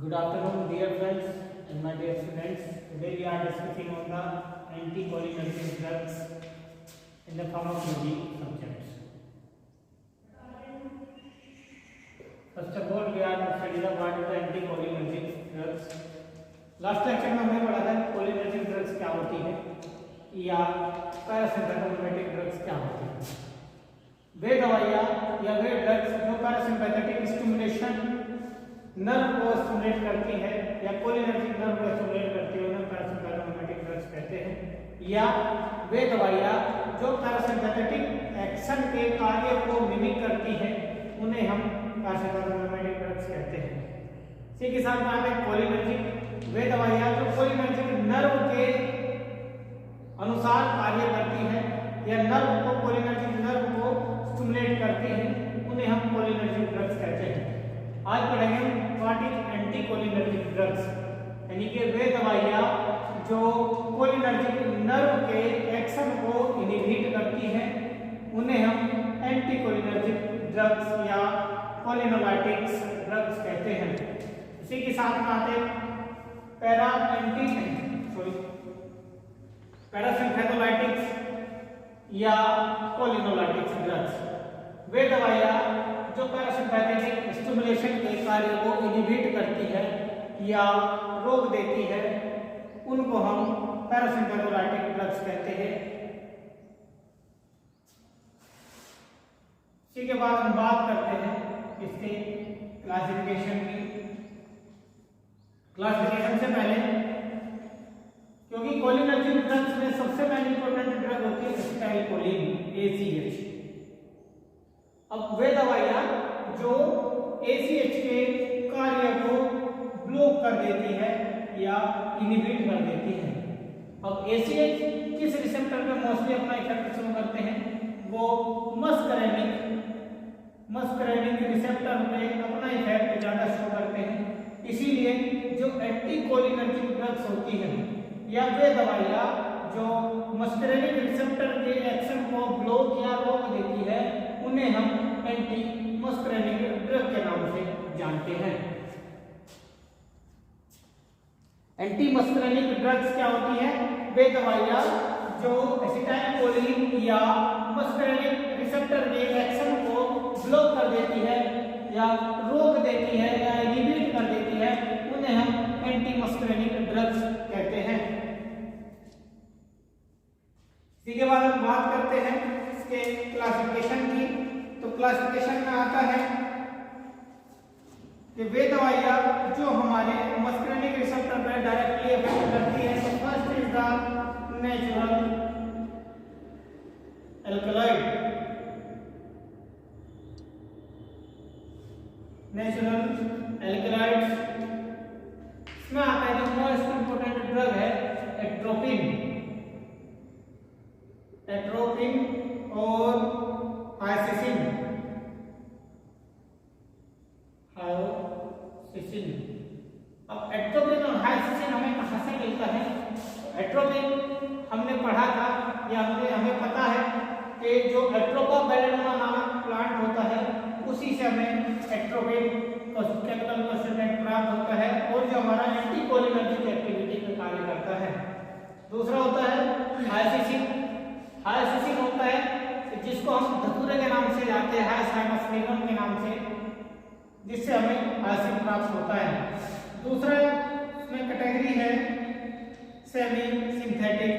Good afternoon, dear friends and my dear students. Today we are discussing on the anticholinergic drugs in the pharmacology subjects. First of all, we are studying what is the anticholinergic drugs. Last lecture में हमने पढ़ा था cholinergic drugs क्या होती है या पैरासिम्पैथोमिमेटिक drugs क्या होती है। वे दवाइयाँ या वे ड्रग्स जो पैरासिम्पैथेटिक स्टिमुलेशन नर्व को स्टिमुलेट करती है या कोलिनर्जिक नर्व को स्टिमुलेट करती है उन्हें पैरासिम्पैथोमिमेटिक ड्रग्स कहते हैं। या वे दवाइयाँ जो पैरासिम्पैथेटिक एक्शन के कार्य को मिमिक करती है उन्हें हम पैरासिम्पैथोमिमेटिक ड्रग्स कहते हैं। इसी के साथ में आते हैं कोलिनर्जिक, वे दवाइयाँ जो कोलिनर्जिक नर्व के अनुसार कार्य करती है या नर्व को कोलिनर्जिक नर्व को स्टिमुलेट करती है उन्हें हम कोलिनर्जिक ड्रग्स कहते हैं। आज पढ़ेंगे व्हाट इज एंटीकोलिनर्जिक ड्रग्स, यानी कि वे दवाइयाँ जो कोलिनर्जिक नर्व के एक्शन को इनहिबिट करती है उन्हें हम एंटीकोलिनर्जिक ड्रग्स या कोलिनोलाइटिक्स ड्रग्स कहते हैं। इसी के साथ में आते पैरासिम्पैथोलाइटिक्स या कोलिनोलाइटिक्स ड्रग्स। वे दवाइयाँ जो पैरासिम्पैथेटिक स्टिमुलेशन के कार्य को इनहिबिट करती है या रोक देती है उनको हम पैरासिम्पैथोलाइटिक ड्रग्स कहते हैं। इसी के बाद हम बात करते हैं इसके क्लासिफिकेशन की। क्लासिफिकेशन से पहले, क्योंकि कोलिनर्जिक ड्रग्स में सबसे पहले इंपॉर्टेंट ड्रग होती है एसिटाइलकोलिन ACH। अब वे दवाइयाँ जो ACH के कार्य को ब्लॉक कर देती है या इनहिबिट कर देती है। अब ACH किस रिसेप्टर पे मोस्टली अपना इफेक्ट शुरू करते हैं, वो मस्करेनिक रिसेप्टर पे अपना इफेक्ट ज्यादा शो करते हैं। इसीलिए जो एंटीकोलिनर्जिक ड्रग्स होती है या वे दवाइयाँ जो मस्करेनिक रिसेप्टर के एक्शन को ब्लॉक या रोक देती है उन्हें हम एंटी मस्करेनिक ड्रग के नाम से जानते हैं। एंटी मस्करेनिक ड्रग्स क्या होती है, वे दवाइयाँ जो एसिटाइलकोलिन या मस्करेनिक रिसेप्टर के एक्शन को ब्लॉक कर देती है या रोक देती है या इनहिबिट कर देती है उन्हें हम एंटी मस्करेनिक ड्रग्स कहते हैं। इसी के बाद हम बात करते हैं इसके क्लासिफिकेशन की। तो क्लासिफिकेशन में आता है कि वे दवाइयाँ जो हमारे मस्करेनिक रिसेप्टर पर डायरेक्टली इफेक्ट करती है। तो first is the natural alkaloid. Natural alkaloids इसमें आता है जो मोस्ट इंपोर्टेंट ड्रग है एट्रोपिन और हाइसिसिन। अब एट्रोपिन और हाइसिसिन हमें कहाँ से मिलता है? एट्रोपिन हमने पढ़ा था या हमें पता है कि जो एट्रोपा बेलेडोना नामक प्लांट होता है उसी से हमें एट्रोपिन केमिकल कंसल्टेंट प्राप्त होता है और जो हमारा एंटीकोलिनर्जिक एक्टिविटी में कार्य करता है। दूसरा होता है हाइसिसिन। हाइसिसिन होता है जिसको हम धतूरे के नाम से जानते हैं, हाइसिनस निगम के नाम से, जिससे हमें हाइसिन प्राप्त होता है। दूसरा इसमें कैटेगरी है semi synthetic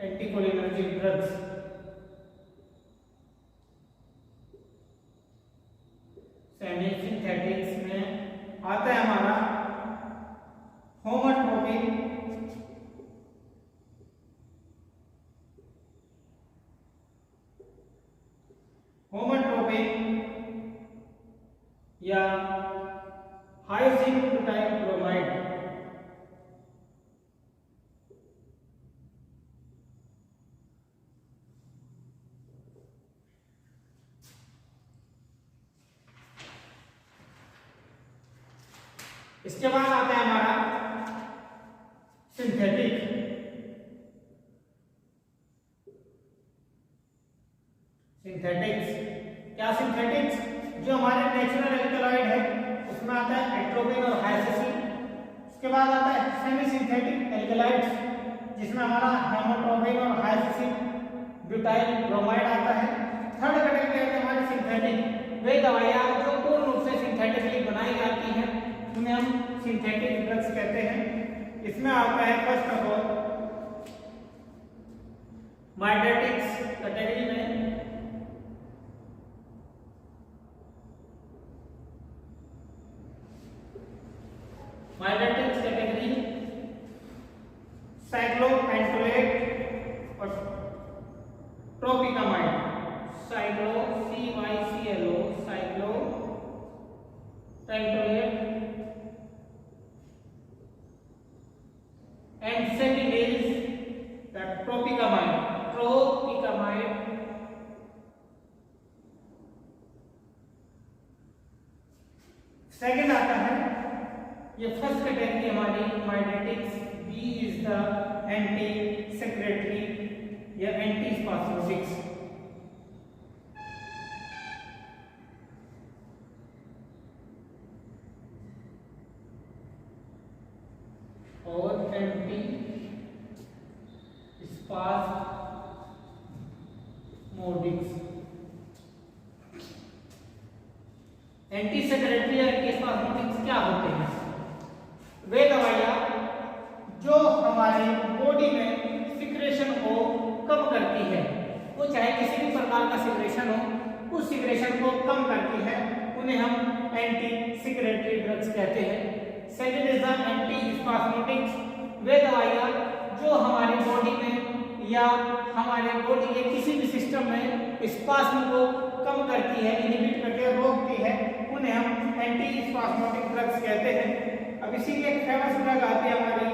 anticholinergic drugs. Semi synthetics में आता है हमारा होमोट्रोपिन, या हाइसिन ब्यूटाइल ब्रोमाइड। इसके बाद आता है हमारा सिंथेटिक। क्या सिंथेटिक्स जो हमारे नेचुरल एल्कलॉइड है उसमें आता है एट्रोपिन और हाइसिसिन। उसके बाद आता है सेमी सिंथेटिक एल्कलाइड्स, जिसमें हमारा हेमोट्रोपिन और हाइड्रोक्सी ब्यूटाइल ब्रोमाइड आता है। थर्ड कैटेगरी है हमारी सिंथेटिक, वे दवाइयाँ जो पूर्ण रूप से सिंथेटिकली बनाई जाती हैं उन्हें हम सिंथेटिक ड्रग्स कहते हैं। इसमें आता है first of all mydriatics category में माइडेटिक्स कैटेगरी साइक्लोपेंटोलेट और ट्रोपिकामाइड, CYCLO साइक्लोपेंटोलेट and second is the tropicamide. Second आता है, ये फर्स्ट कैटेगरी हमारी mydriatics. B is the anti secretory या एंटी स्पास्मोटिक्स। और एंटी स्पास्मोटिक्स। एंटी सेक्रेटरी या एंटी स्पास्मोटिक्स क्या होते हैं? वे दवाइयाँ जो हमारे बॉडी में सिक्रेशन को कम करती है, वो चाहे किसी भी प्रकार का सिक्रेशन हो, उस सिक्रेशन को कम करती है, उन्हें हम एंटी सेक्रेटरी ड्रग्स कहते हैं। सेकेंड इज द एंटी स्पास्मोटिक्स, वे दवाइयाँ जो हमारी बॉडी में या हमारे बॉडी के किसी भी सिस्टम में स्पास्म को कम करती है, इनहिबिट करके रोकती है, उन्हें हम एंटी स्पास्मोटिक ड्रग्स कहते हैं। अब इसी की एक फेमस ड्रग आती है हमारी,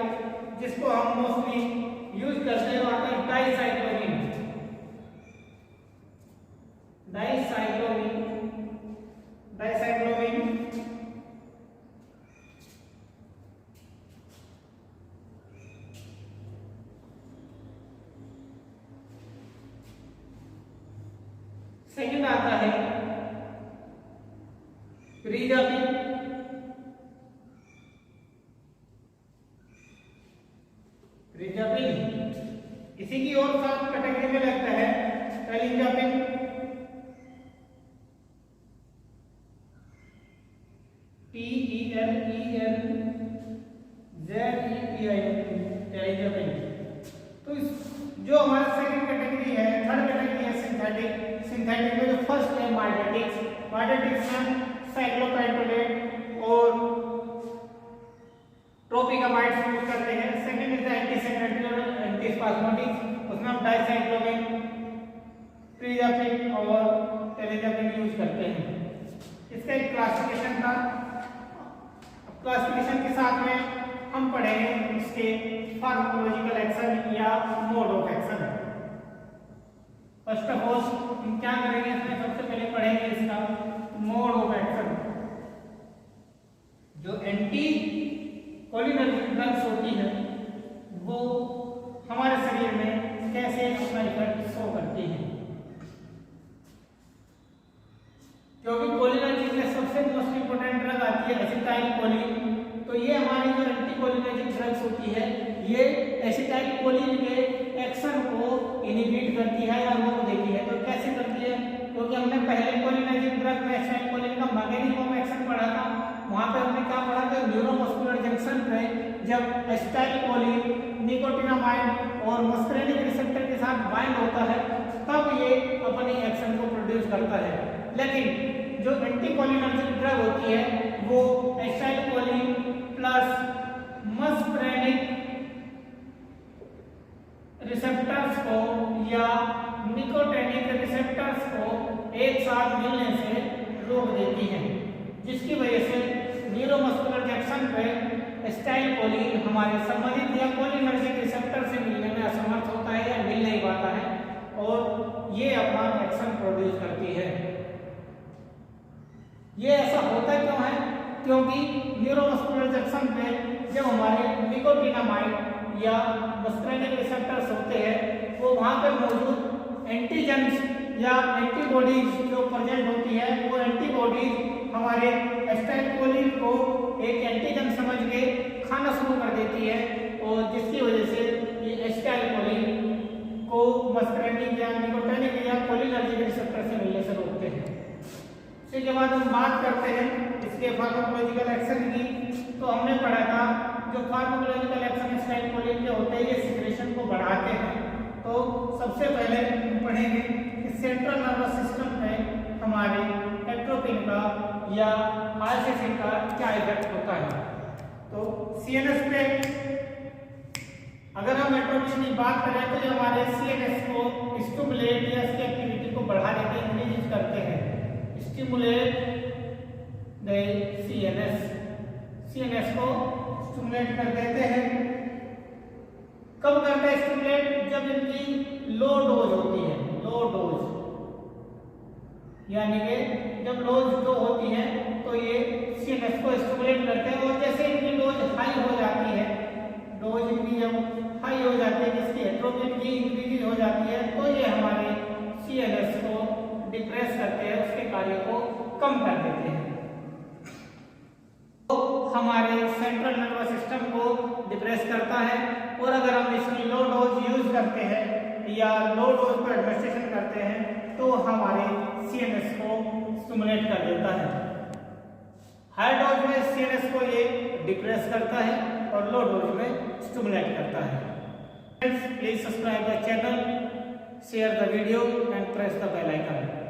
जिसको हम मोस्टली यूज करते हैं, आता है डाइसाइक्लोमिन। सेकंड आता है प्रिजापिन। इसी की और साथ कैटेगरी में लगता है टेलिंजापिन, टेलिंजापिन। तो जो हमारा सेकंड कैटेगरी है, थर्ड कैटेगरी है सिंथेटिक में जो फर्स्ट है माइडेटिक्स में साइक्लोपेंटोलेट और ट्रोपिकामाइड्स यूज करते हैं। Second is the anti secretary और एंटी स्पास्मोटिक्स, उसमें हम डाइसाइक्लोमिन, प्रिजापिन और टेलिजापिन यूज करते हैं। इसका एक क्लासिफिकेशन था। क्लासिफिकेशन के साथ में हम पढ़ेंगे इसके फार्माकोलॉजिकल एक्शन या mode of action. First of all हम क्या करेंगे, इसमें सबसे पहले पढ़ेंगे इसका मोड ऑफ एक्शन। जो एंटी कोलिनर्जिक ड्रग्स होती है वो हमारे शरीर में कैसे अपना इफेक्ट शो करती है, क्योंकि कोलिनर्जिक में सबसे मोस्ट इंपोर्टेंट ड्रग आती है एसिटाइलकोलिन। तो ये हमारी जो एंटी कोलिनर्जिक ड्रग्स होती है, ये एसिटाइलकोलिन के एक्शन को इनहिबिट करती है या रोक देती है। तो कैसे करती है? क्योंकि हमने पहले कोलिनर्जिक ड्रग में एसिटाइलकोलिन का मैकेनिज्म ऑफ एक्शन पढ़ा था। वहां पे हमने क्या पढ़ा कि न्यूरोमस्कुलर जंक्शन पे जब एसिटाइलकोलिन निकोटिनामाइड और मस्करेनिक रिसेप्टर के साथ बाइंड होता है, तब ये अपनी एक्शन को प्रोड्यूस करता है। लेकिन जो एंटीकोलिनर्जिक ड्रग होती है वो एसिटाइलकोलिन प्लस मस्करेनिक रिसेप्टर्स को या निकोटिनिक रिसेप्टर्स को एक साथ मिलने से रोक देती है, जिसकी वजह से न्यूरोमस्कुलर जंक्शन पे एसिटाइलकोलिन हमारे संबंधित या कोलिनर्जिक रिसेप्टर से मिलने में असमर्थ होता है या मिल नहीं पाता है और ये अपना एक्शन प्रोड्यूस करती है। ये ऐसा होता क्यों है? क्योंकि न्यूरोमस्कुलर जंक्शन पे जब हमारे निकोटिनामाइड या मस्करेनिक रिसेप्टर्स होते हैं, वो वहां पर मौजूद एंटीजेंस या एंटीबॉडीज जो प्रेजेंट होती है, वो एंटीबॉडीज हमारे एसिटाइलकोलिन को एक एंटीजन समझ के खाना शुरू कर देती है और जिसकी वजह से ये एसिटाइलकोलिन को मस्करेनिक या निकोटिनिक या कोलिनर्जिक रिसेप्टर से मिलने से रोकते हैं। इसके बाद हम बात करते हैं इसके फार्माकोलॉजिकल एक्शन की। तो हमने पढ़ा था जो फार्माकोलॉजिकल एक्शन एसिटाइलकोलिन के होते हैं ये सिक्रेशन को बढ़ाते हैं। तो सबसे पहले हम पढ़ेंगे कि सेंट्रल नर्वस सिस्टम में हमारे एट्रोपिन का या आल्फेसिन का क्या इफेक्ट होता है। तो सीएनएस पे अगर हम एट्रोपिन की बात करें तो ये हमारे सीएनएस को स्टिमुलेट या इसकी एक्टिविटी को बढ़ा देते हैं, इंक्रीज करते हैं। स्टिमुलेट द सीएनएस को स्टिमुलेट कर देते हैं। कब करते हैं स्टिमुलेट? जब इनकी लो डोज होती है, लो डोज यानी कि जब डोज लो होती है तो ये सीएनएस को स्टिमुलेट करते हैं। और जैसे इनकी डोज हाई हो जाती है, डोज इनकी जब हाई हो जाती है जिसकी एट्रोपिन की इंक्रीज हो जाती है तो ये हमारे सीएनएस को डिप्रेस करते हैं, उसके कार्य को कम कर देते हैं। तो हमारे सेंट्रल नर्वस सिस्टम को डिप्रेस करता है। और अगर हम इसकी लो डोज यूज करते हैं या लो डोज पर एडमिनिस्ट्रेशन करते हैं तो हमारे सीएनएस को स्टिमुलेट कर देता है। हाई डोज में सीएनएस को ये डिप्रेस करता है और लो डोज में स्टिमुलेट करता है। Friends, please subscribe the channel, share the video and press the bell icon.